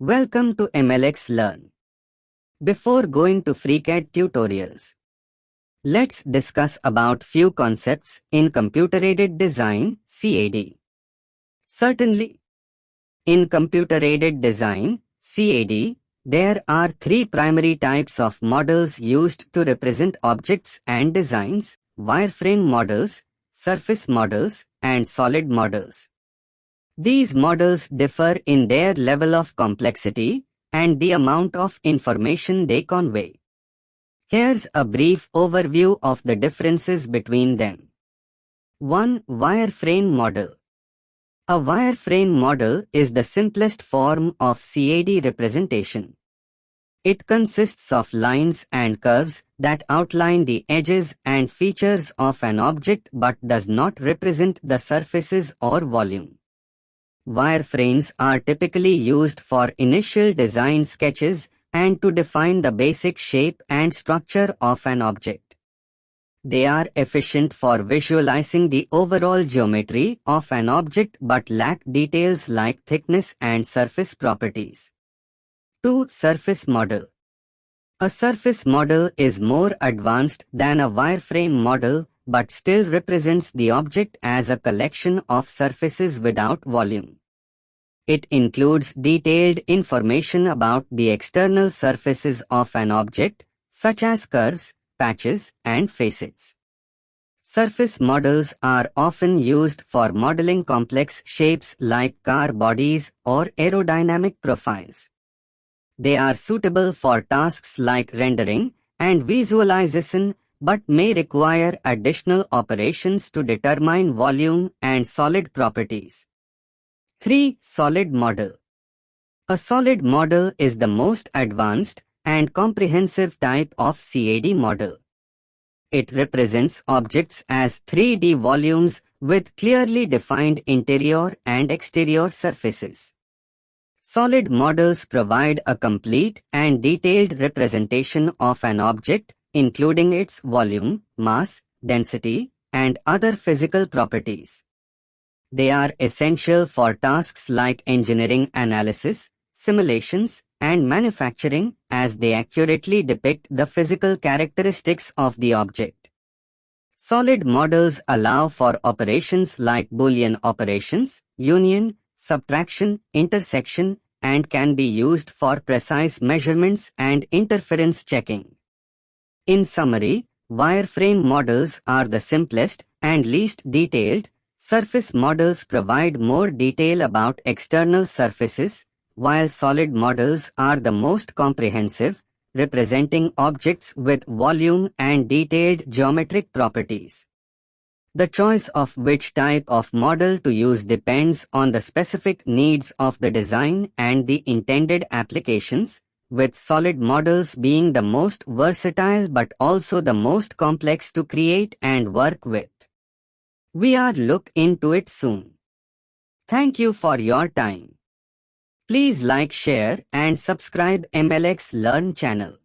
Welcome to MLX Learn. Before going to FreeCAD tutorials, let's discuss about few concepts in computer-aided design (CAD). Certainly, in computer-aided design (CAD), there are three primary types of models used to represent objects and designs: wireframe models, surface models, and solid models. These models differ in their level of complexity and the amount of information they convey. Here's a brief overview of the differences between them. 1. Wireframe model. A wireframe model is the simplest form of CAD representation. It consists of lines and curves that outline the edges and features of an object but does not represent the surfaces or volume. Wireframes are typically used for initial design sketches and to define the basic shape and structure of an object. They are efficient for visualizing the overall geometry of an object but lack details like thickness and surface properties. 2. Surface model. A surface model is more advanced than a wireframe model but still represents the object as a collection of surfaces without volume. It includes detailed information about the external surfaces of an object, such as curves, patches, and facets. Surface models are often used for modeling complex shapes like car bodies or aerodynamic profiles. They are suitable for tasks like rendering and visualization but may require additional operations to determine volume and solid properties. 3. Solid model. A solid model is the most advanced and comprehensive type of CAD model. It represents objects as 3D volumes with clearly defined interior and exterior surfaces. Solid models provide a complete and detailed representation of an object, including its volume, mass, density, and other physical properties. They are essential for tasks like engineering analysis, simulations, and manufacturing as they accurately depict the physical characteristics of the object. Solid models allow for operations like Boolean operations, union, subtraction, intersection, and can be used for precise measurements and interference checking. In summary, wireframe models are the simplest and least detailed. Surface models provide more detail about external surfaces, while solid models are the most comprehensive, representing objects with volume and detailed geometric properties. The choice of which type of model to use depends on the specific needs of the design and the intended applications, with solid models being the most versatile but also the most complex to create and work with. We are look into it soon. Thank you for your time. Please like, share and subscribe MLX Learn channel.